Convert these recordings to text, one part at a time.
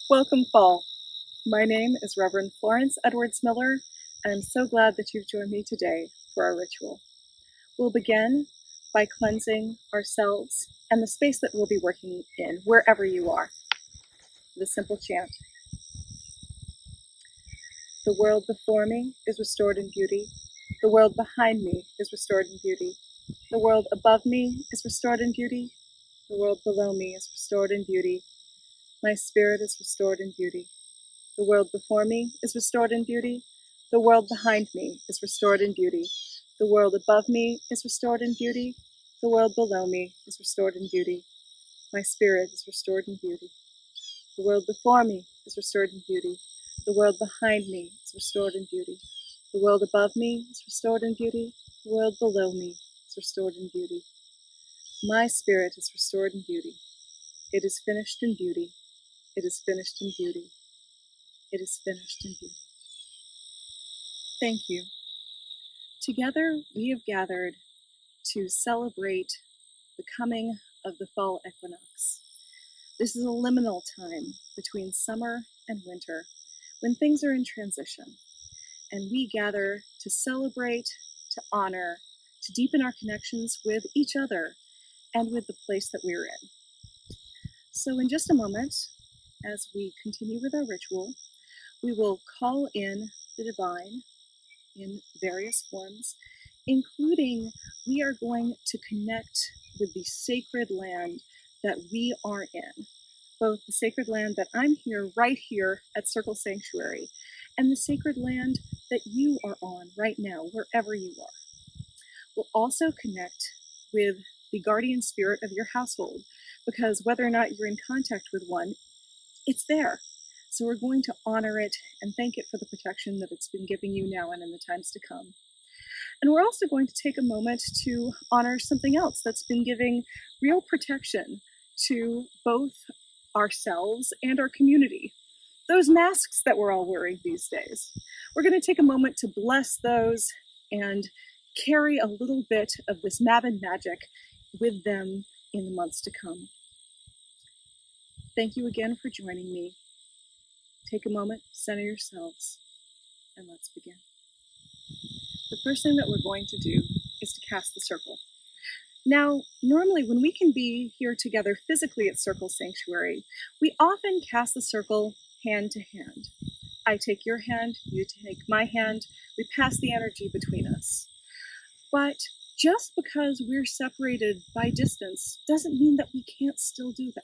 Welcome, fall. My name is Reverend Florence Miller, and I'm so glad that you've joined me today for our ritual. We'll begin by cleansing ourselves and the space that we'll be working in, wherever you are. The simple chant. The world before me is restored in beauty. The world behind me is restored in beauty. The world above me is restored in beauty. The world below me is restored in beauty. My spirit is restored in beauty. The world before me is restored in beauty. The world behind me is restored in beauty. The world above me is restored in beauty. The world below me is restored in beauty. My spirit is restored in beauty. The world before me is restored in beauty. The world behind me is restored in beauty. The world above me is restored in beauty. The world below me is restored in beauty. My spirit is restored in beauty. It is finished in beauty. It is finished in beauty. It is finished in beauty. Thank you. Together we have gathered to celebrate the coming of the fall equinox. This is a liminal time between summer and winter, when things are in transition, and we gather to celebrate, to honor, to deepen our connections with each other and with the place that we're in. So in just a moment, as we continue with our ritual, we will call in the divine in various forms, including we are going to connect with the sacred land that we are in, both the sacred land that I'm here, right here at Circle Sanctuary, and the sacred land that you are on right now, wherever you are. We'll also connect with the guardian spirit of your household, because whether or not you're in contact with one, it's there. So we're going to honor it and thank it for the protection that it's been giving you now and in the times to come. And we're also going to take a moment to honor something else that's been giving real protection to both ourselves and our community. Those masks that we're all wearing these days. We're going to take a moment to bless those and carry a little bit of this Mabon magic with them in the months to come. Thank you again for joining me. Take a moment, center yourselves, and let's begin. The first thing that we're going to do is to cast the circle. Now, normally when we can be here together physically at Circle Sanctuary, we often cast the circle hand to hand. I take your hand, you take my hand, we pass the energy between us. But just because we're separated by distance doesn't mean that we can't still do that,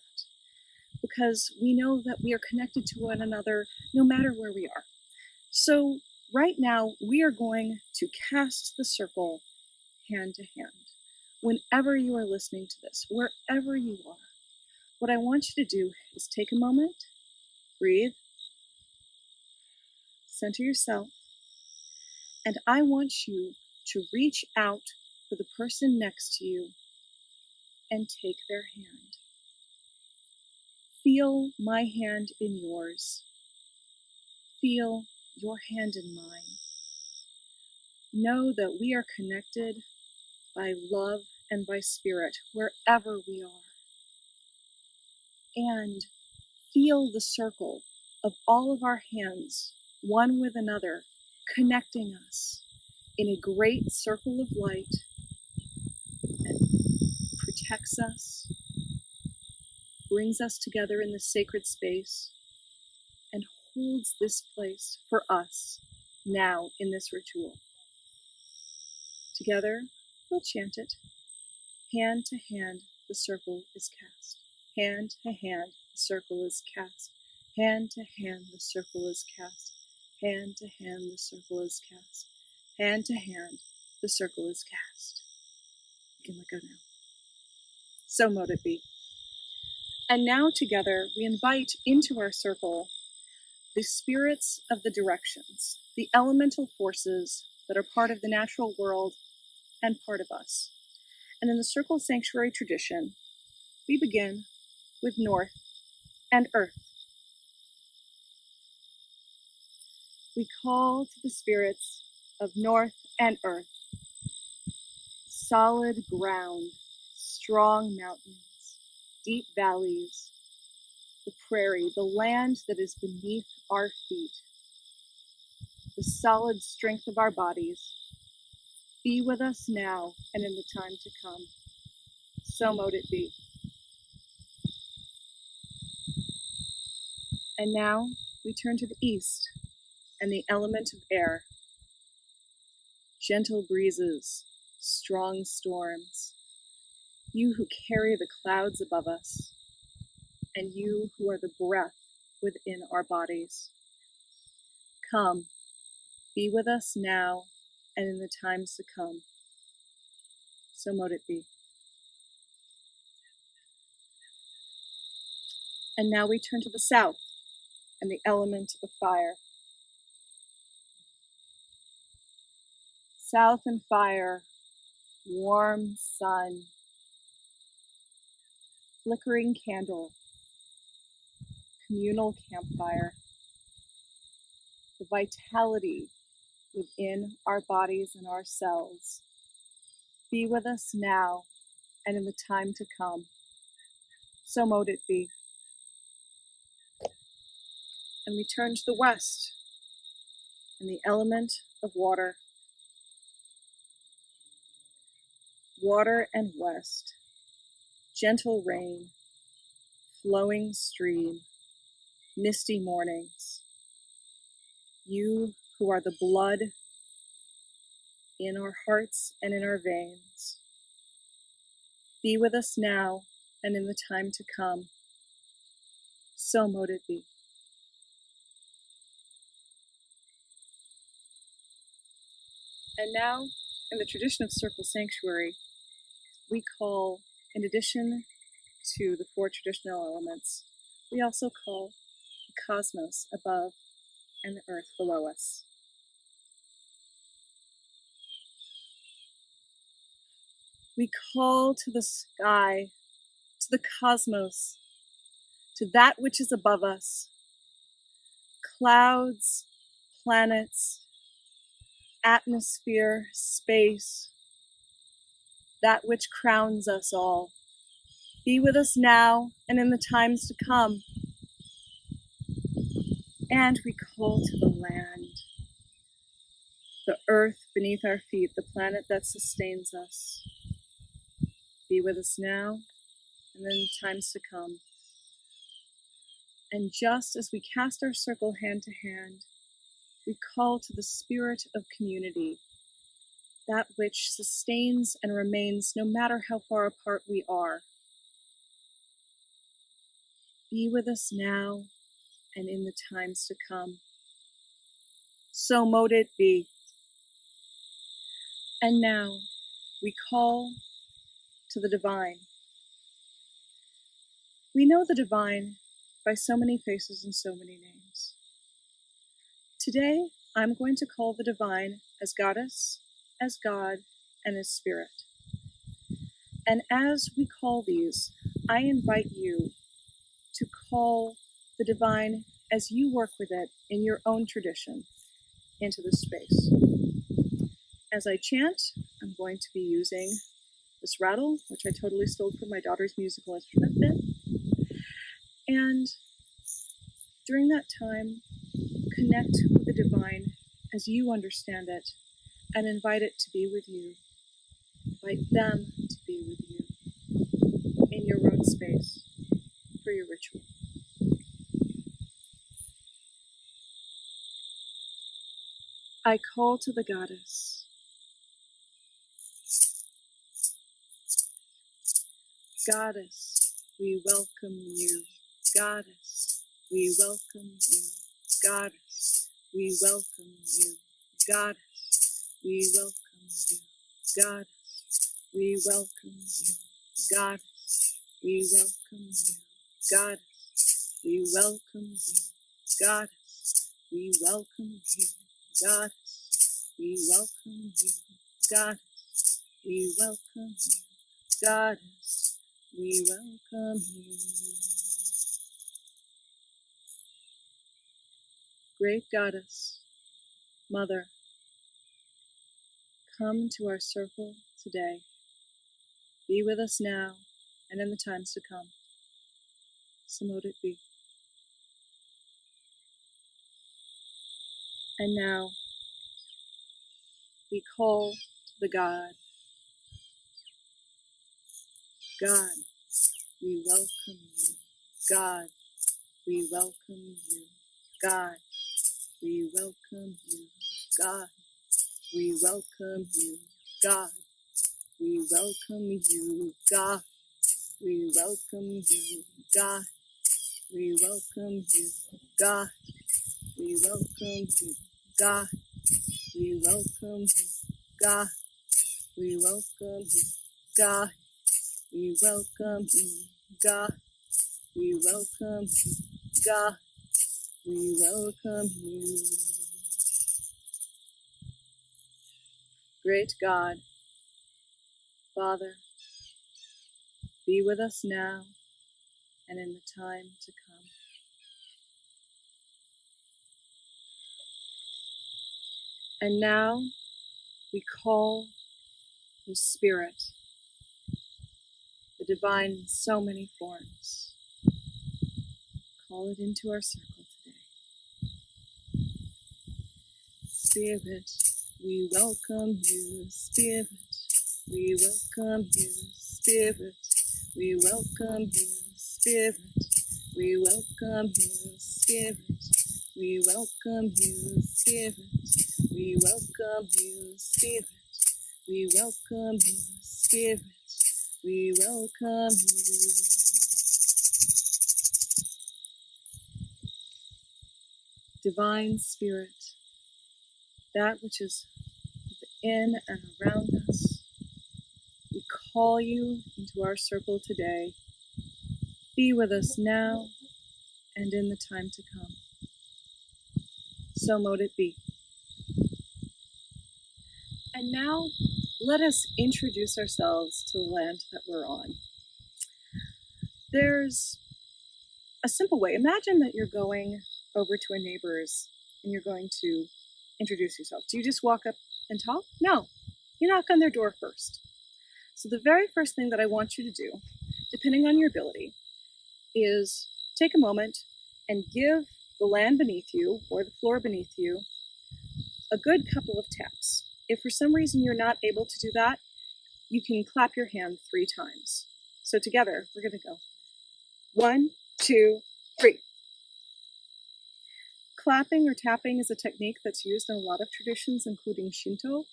because we know that we are connected to one another no matter where we are. So right now, we are going to cast the circle hand to hand. Whenever you are listening to this, wherever you are, what I want you to do is take a moment, breathe, center yourself, and I want you to reach out for the person next to you and take their hand. Feel my hand in yours. Feel your hand in mine. Know that we are connected by love and by spirit wherever we are. And feel the circle of all of our hands, one with another, connecting us in a great circle of light that protects us, brings us together in this sacred space, and holds this place for us now in this ritual. Together, we'll chant it. Hand to hand, the circle is cast. Hand to hand, the circle is cast. Hand to hand, the circle is cast. Hand to hand, the circle is cast. Hand to hand, the circle is cast. You can let go now. So mote it be. And now together, we invite into our circle the spirits of the directions, the elemental forces that are part of the natural world and part of us. And in the Circle Sanctuary tradition, we begin with North and Earth. We call to the spirits of North and Earth, solid ground, strong mountains, deep valleys, the prairie, the land that is beneath our feet, the solid strength of our bodies, be with us now and in the time to come. So mote it be. And now we turn to the east and the element of air. Gentle breezes, strong storms, you who carry the clouds above us, and you who are the breath within our bodies. Come, be with us now and in the times to come. So mote it be. And now we turn to the south and the element of fire. South and fire, warm sun, flickering candle, communal campfire, the vitality within our bodies and our cells. Be with us now and in the time to come. So mote it be. And we turn to the west and the element of water. Water and west, gentle rain, flowing stream, misty mornings. You who are the blood in our hearts and in our veins. Be with us now and in the time to come. So mote it be. And now, in the tradition of Circle Sanctuary, we call, in addition to the 4 traditional elements, we also call the cosmos above and the earth below us. We call to the sky, to the cosmos, to that which is above us, clouds, planets, atmosphere, space, that which crowns us all. Be with us now and in the times to come. And we call to the land, the earth beneath our feet, the planet that sustains us. Be with us now and in the times to come. And just as we cast our circle hand to hand, we call to the spirit of community, that which sustains and remains no matter how far apart we are. Be with us now and in the times to come. So mote it be. And now we call to the divine. We know the divine by so many faces and so many names. Today, I'm going to call the divine as goddess, as God, and as spirit. And as we call these, I invite you to call the divine as you work with it in your own tradition into this space. As I chant, I'm going to be using this rattle, which I totally stole from my daughter's musical instrument bit. And during that time, connect with the divine as you understand it and invite it to be with you. Invite them to be with you in your own space for your ritual. I call to the goddess. Goddess, we welcome you. Goddess, we welcome you. Goddess, we welcome you. Goddess, we welcome you. Goddess, we welcome you. Goddess, we welcome you. Goddess, we welcome you. Goddess, we welcome you. Goddess, we welcome you. Goddess, we welcome you. Goddess, we welcome you. Great Goddess, Mother, come to our circle today. Be with us now and in the times to come. So mote it be. And now we call to the God. God, we welcome you. God, we welcome you. God, we welcome you. God, we welcome you. God, we welcome you. God, we welcome you. God, we welcome you. God, we welcome you. God, we welcome you. God, we welcome you. God, we welcome you. God, we welcome you. God, we welcome you. Great God, Father, be with us now and in the time to come. And now we call the Spirit, the divine in so many forms. Call it into our circle today. Spirit, we welcome you. Spirit, we welcome you. Spirit, we welcome you. Spirit, we welcome you. Spirit, we welcome you. Spirit, we welcome you. Spirit, we welcome you. Spirit, we welcome you. Divine Spirit, that which is in and around us, we call you into our circle today. Be with us now and in the time to come. So mote it be. And now let us introduce ourselves to the land that we're on. There's a simple way. Imagine that you're going over to a neighbor's and you're going to introduce yourself. Do you just walk up and talk? No, you knock on their door first. So the very first thing that I want you to do, depending on your ability, is take a moment and give the land beneath you or the floor beneath you a good couple of taps. If for some reason you're not able to do that, you can clap your hand 3 times. So together, we're going to go 1, 2, 3. Clapping or tapping is a technique that's used in a lot of traditions, including Shinto,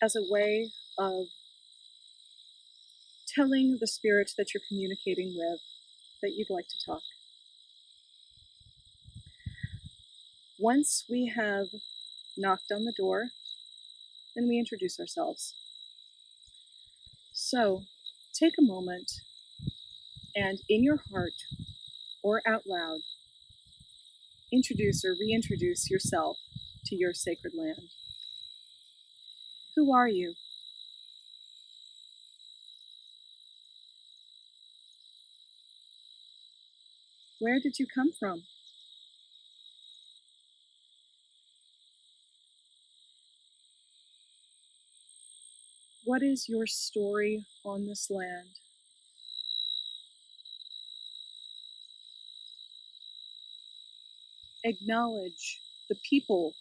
as a way of telling the spirit that you're communicating with that you'd like to talk. Once we have knocked on the door, then we introduce ourselves. So take a moment and in your heart or out loud, introduce or reintroduce yourself to your sacred land. Who are you? Where did you come from? What is your story on this land? Acknowledge the people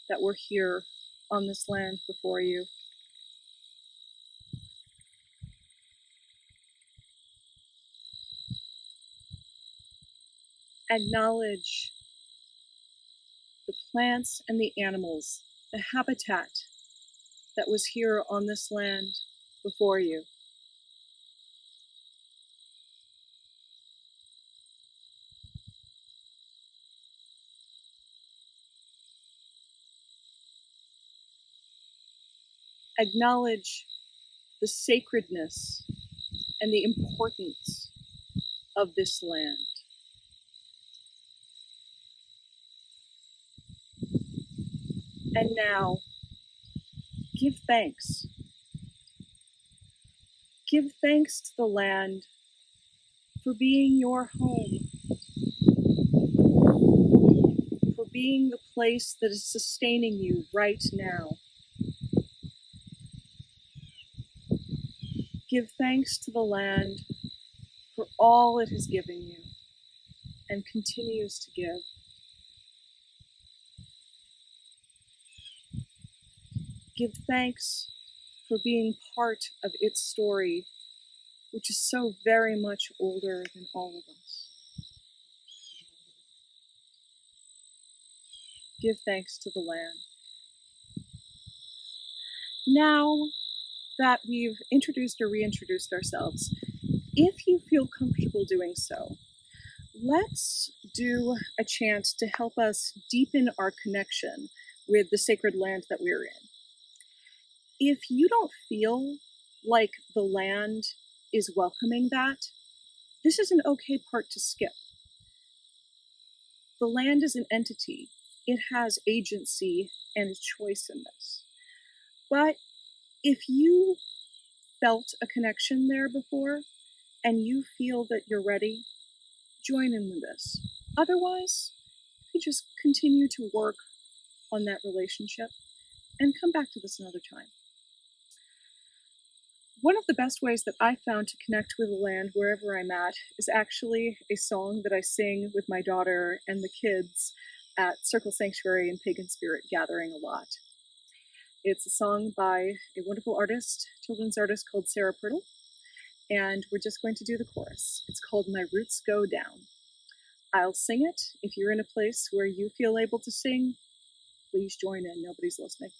that were here on this land before you. Acknowledge the plants and the animals, the habitat that was here on this land before you. Acknowledge the sacredness and the importance of this land. And now, give thanks. Give thanks to the land for being your home, for being the place that is sustaining you right now. Give thanks to the land for all it has given you and continues to give. Give thanks for being part of its story, which is so very much older than all of us. Give thanks to the land. Now that we've introduced or reintroduced ourselves, if you feel comfortable doing so, let's do a chant to help us deepen our connection with the sacred land that we're in. If you don't feel like the land is welcoming that, this is an okay part to skip. The land is an entity. It has agency and choice in this. But if you felt a connection there before and you feel that you're ready, join in with this. Otherwise, you just continue to work on that relationship and come back to this another time. One of the best ways that I found to connect with the land wherever I'm at is actually a song that I sing with my daughter and the kids at Circle Sanctuary and Pagan Spirit Gathering a lot. It's a song by a wonderful artist, children's artist called Sarah Pirtle, and we're just going to do the chorus. It's called My Roots Go Down. I'll sing it. If you're in a place where you feel able to sing, please join in. Nobody's listening.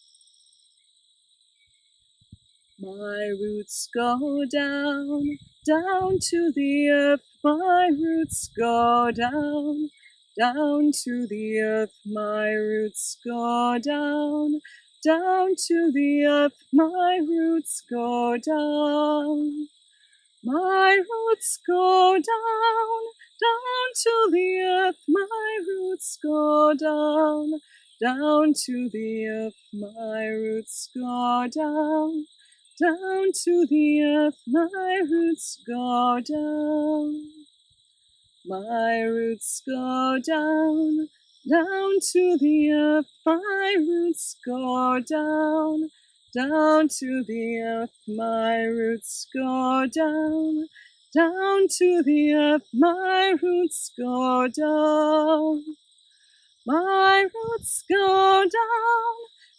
My roots go down, down to the earth. My roots go down, down to the earth. My roots go down, down to the earth. My roots go down. My roots go down, down to the earth. My roots go down, down to the earth. My roots go down, down to the earth. My roots go down. My roots go down, down to the earth. My roots go down, down to the earth. My roots go down, down to the earth. My roots go down. My roots go down,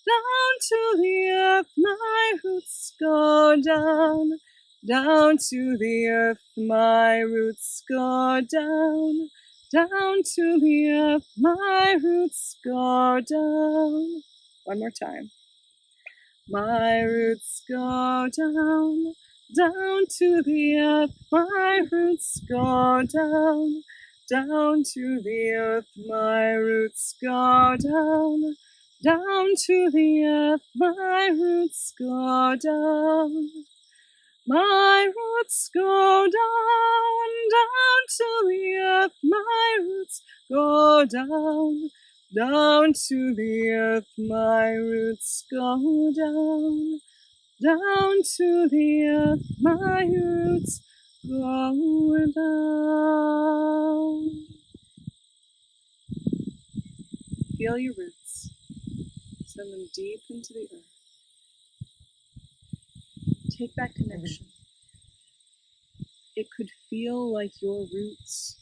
down to the earth. My roots go down, down to the earth. My roots go down, down to the earth. My roots go down. One more time. My roots go down, down to the earth. My roots go down, down to the earth. My roots go down, down to the earth. My roots go down. My roots go down, down to the earth. My roots go down, down to the earth. My roots go down, down to the earth. My roots go down. Feel your roots. Send them deep into the earth. Take that connection. It could feel like your roots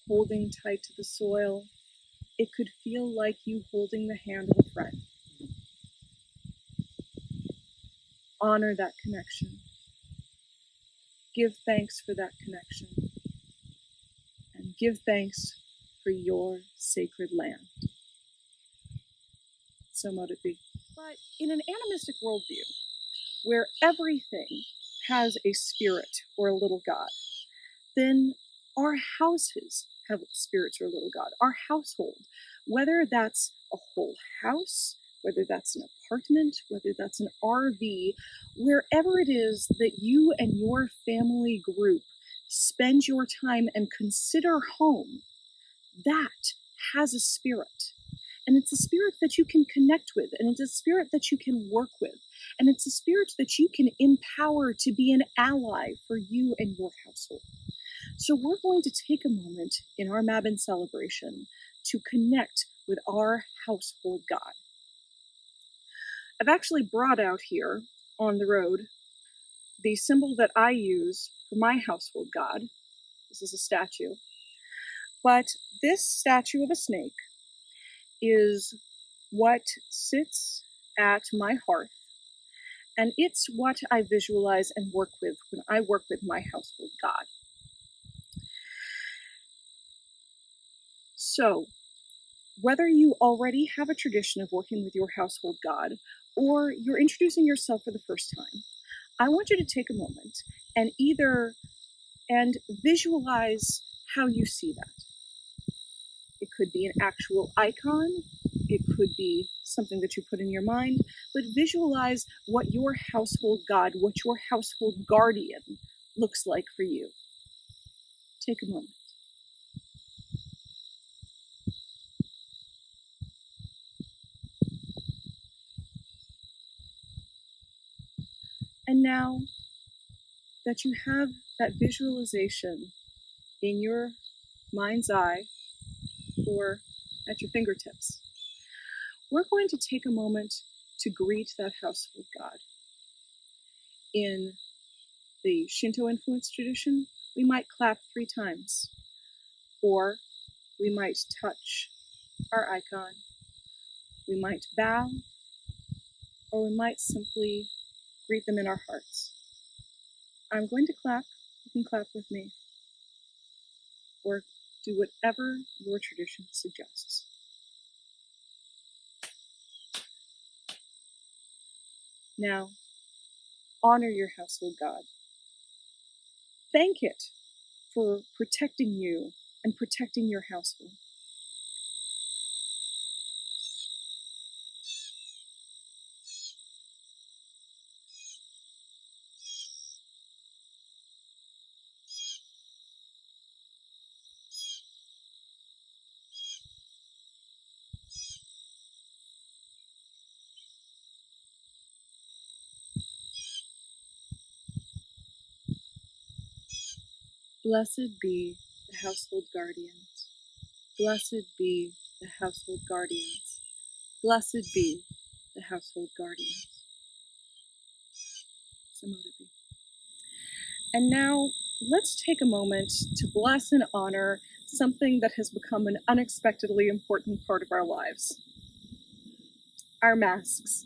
holding tight to the soil. It could feel like you holding the hand of a friend. Honor that connection. Give thanks for that connection. And give thanks for your sacred land. So mote it be. But in an animistic worldview, where everything has a spirit or a little god, then our houses have spirits or a little god. Our household, whether that's a whole house, whether that's an apartment, whether that's an RV, wherever it is that you and your family group spend your time and consider home, that has a spirit. And it's a spirit that you can connect with, and it's a spirit that you can work with, and it's a spirit that you can empower to be an ally for you and your household. So we're going to take a moment in our Mabon celebration to connect with our household god. I've actually brought out here on the road the symbol that I use for my household god. This is a statue. But this statue of a snake is what sits at my hearth, and it's what I visualize and work with when I work with my household god. So, whether you already have a tradition of working with your household god, or you're introducing yourself for the first time, I want you to take a moment and visualize how you see that. It could be an actual icon, it could be something that you put in your mind, but visualize what your household god, what your household guardian looks like for you. Take a moment. And now that you have that visualization in your mind's eye or at your fingertips, we're going to take a moment to greet that household god. In the Shinto influenced tradition, we might clap 3 times, or we might touch our icon, we might bow, or we might simply greet them in our hearts. I'm going to clap, you can clap with me, or do whatever your tradition suggests. Now, honor your household god. Thank it for protecting you and protecting your household. Blessed be the household guardians. Blessed be the household guardians. Blessed be the household guardians. Samadhi. And now let's take a moment to bless and honor something that has become an unexpectedly important part of our lives. Our masks.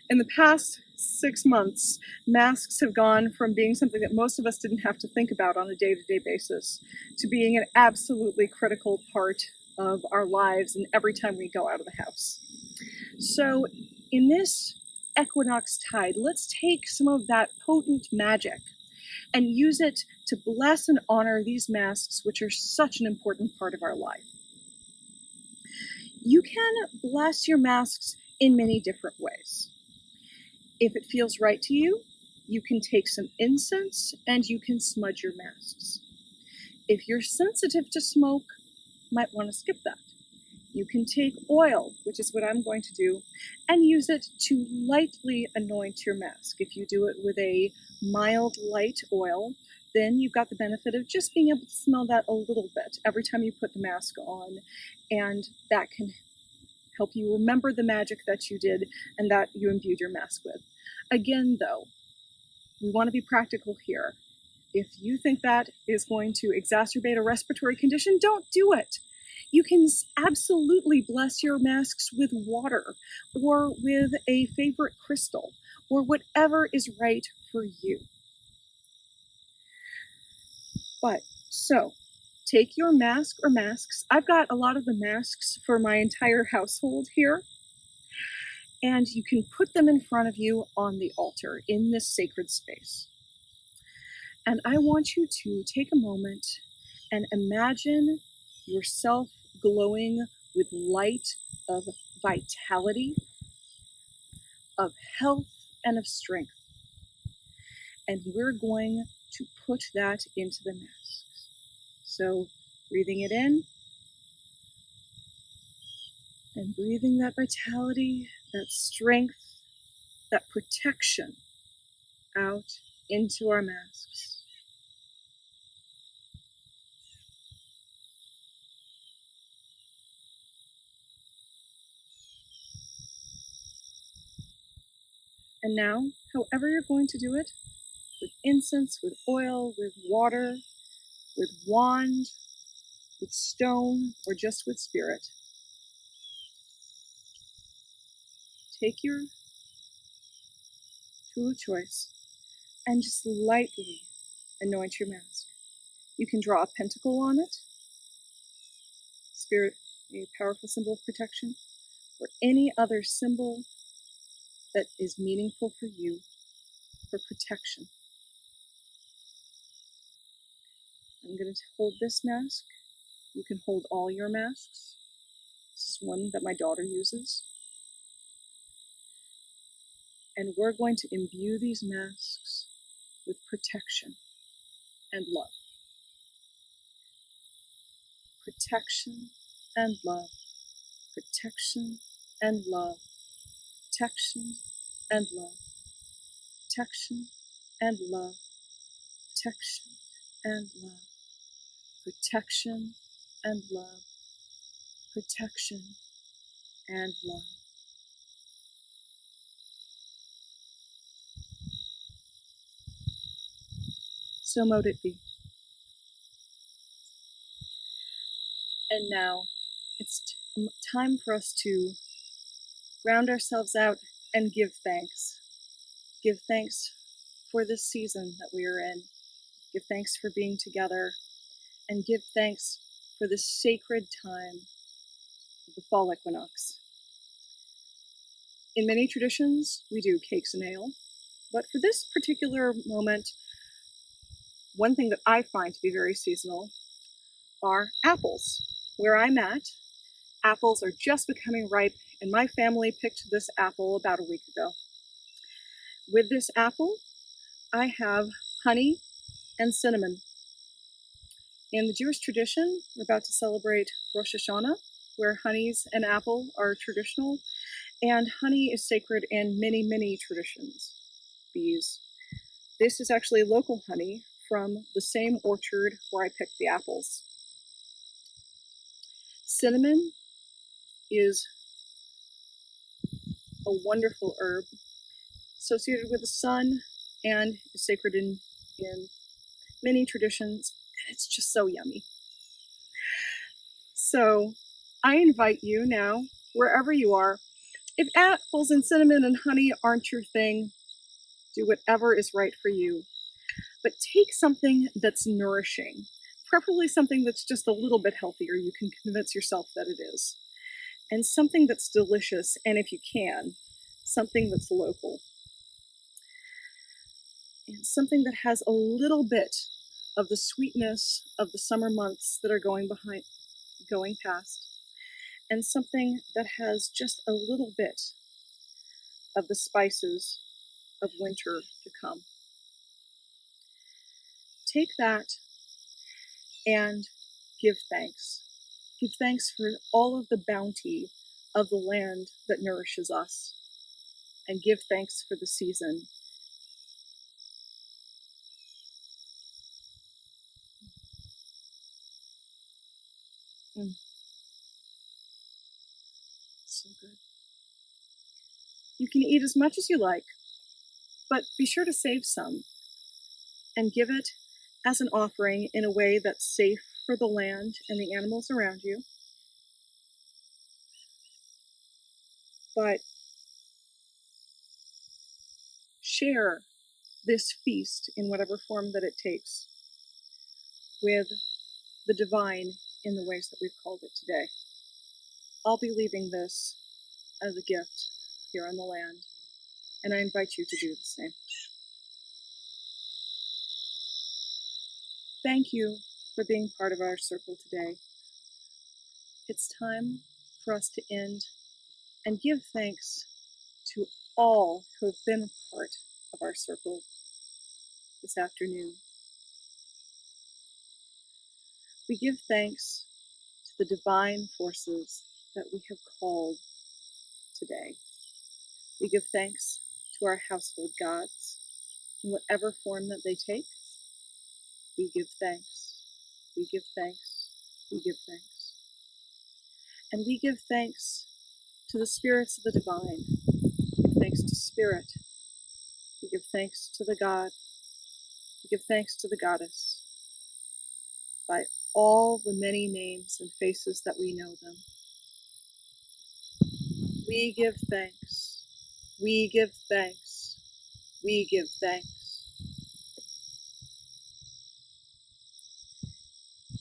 In the past 6 months, masks have gone from being something that most of us didn't have to think about on a day-to-day basis to being an absolutely critical part of our lives and every time we go out of the house. So in this equinox tide, let's take some of that potent magic and use it to bless and honor these masks, which are such an important part of our life. You can bless your masks in many different ways. If it feels right to you, you can take some incense and you can smudge your masks. If you're sensitive to smoke, you might want to skip that. You can take oil, which is what I'm going to do, and use it to lightly anoint your mask. If you do it with a mild, light oil, then you've got the benefit of just being able to smell that a little bit every time you put the mask on, and that can help you remember the magic that you did and that you imbued your mask with. Again, though, we want to be practical here. If you think that is going to exacerbate a respiratory condition, don't do it. You can absolutely bless your masks with water or with a favorite crystal or whatever is right for you. But so, take your mask or masks. I've got a lot of the masks for my entire household here. And you can put them in front of you on the altar in this sacred space. And I want you to take a moment and imagine yourself glowing with light of vitality, of health, and of strength. And we're going to put that into the masks. So breathing it in and breathing that vitality, that strength, that protection out into our masks. And now, however you're going to do it, with incense, with oil, with water, with wand, with stone, or just with spirit, take your tool of choice and just lightly anoint your mask. You can draw a pentacle on it, spirit, a powerful symbol of protection, or any other symbol that is meaningful for you for protection. I'm going to hold this mask. You can hold all your masks. This is one that my daughter uses. And we're going to imbue these masks with protection and love. Protection and love. Protection and love. Protection and love. Protection and love. Protection and love. Protection and love. Protection and love. So mote it be. And now it's time for us to round ourselves out and give thanks. Give thanks for this season that we are in. Give thanks for being together. And give thanks for this sacred time of the fall equinox. In many traditions, we do cakes and ale. But for this particular moment, one thing that I find to be very seasonal are apples. Where I'm at, apples are just becoming ripe, and my family picked this apple about a week ago. With this apple, I have honey and cinnamon. In the Jewish tradition, we're about to celebrate Rosh Hashanah, where honeys and apple are traditional, and honey is sacred in many, many traditions. Bees. This is actually local honey from the same orchard where I picked the apples. Cinnamon is a wonderful herb associated with the sun and is sacred in many traditions. It's just so yummy. So I invite you now, wherever you are, if apples and cinnamon and honey aren't your thing, do whatever is right for you. But take something that's nourishing, preferably something that's just a little bit healthier. You can convince yourself that it is. And something that's delicious, and if you can, something that's local. And something that has a little bit of the sweetness of the summer months that are going past, and something that has just a little bit of the spices of winter to come. Take that and give thanks. Give thanks for all of the bounty of the land that nourishes us, and give thanks for the season. So good. You can eat as much as you like, but be sure to save some and give it as an offering in a way that's safe for the land and the animals around you. But share this feast in whatever form that it takes with the divine in the ways that we've called it today. I'll be leaving this as a gift here on the land, and I invite you to do the same. Thank you for being part of our circle today. It's time for us to end and give thanks to all who have been a part of our circle this afternoon. We give thanks to the divine forces that we have called today. We give thanks to our household gods in whatever form that they take. We give thanks. We give thanks. We give thanks. And we give thanks to the spirits of the divine. We give thanks to Spirit. We give thanks to the God. We give thanks to the Goddess. By all the many names and faces that we know them. We give thanks. We give thanks. We give thanks.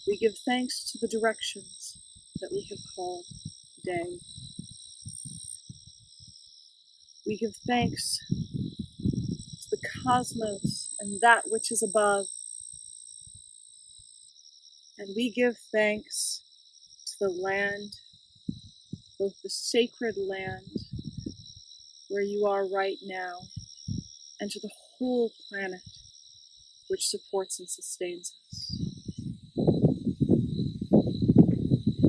We give thanks to the directions that we have called today. We give thanks to the cosmos and that which is above. And we give thanks to the land, both the sacred land where you are right now, and to the whole planet which supports and sustains us.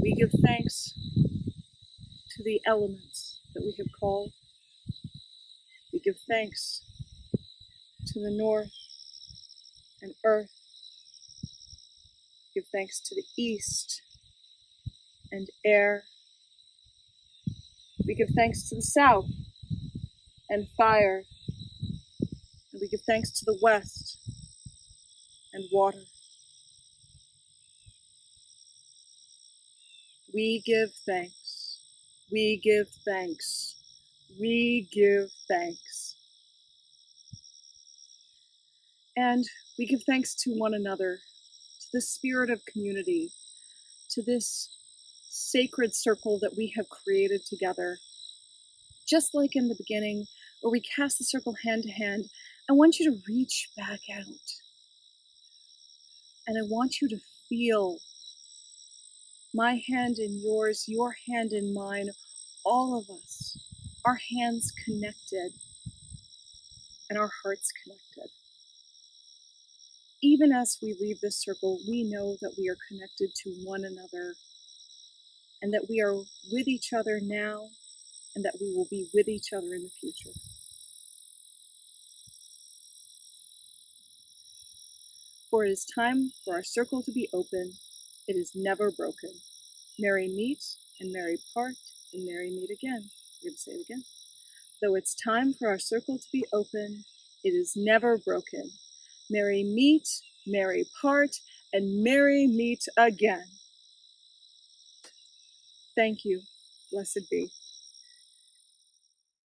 We give thanks to the elements that we have called. We give thanks to the north and earth. We give thanks to the east and air. We give thanks to the south and fire. And we give thanks to the west and water. We give thanks. We give thanks. We give thanks. And we give thanks to one another, to the spirit of community, to this sacred circle that we have created together. Just like in the beginning, where we cast the circle hand to hand, I want you to reach back out. And I want you to feel my hand in yours, your hand in mine, all of us, our hands connected and our hearts connected. Even as we leave this circle, we know that we are connected to one another and that we are with each other now and that we will be with each other in the future. For it is time for our circle to be open. It is never broken. Merry meet and merry part and merry meet again. We're going to say it again. Though it's time for our circle to be open, it is never broken. Merry meet, merry part, and merry meet again. Thank you. Blessed be.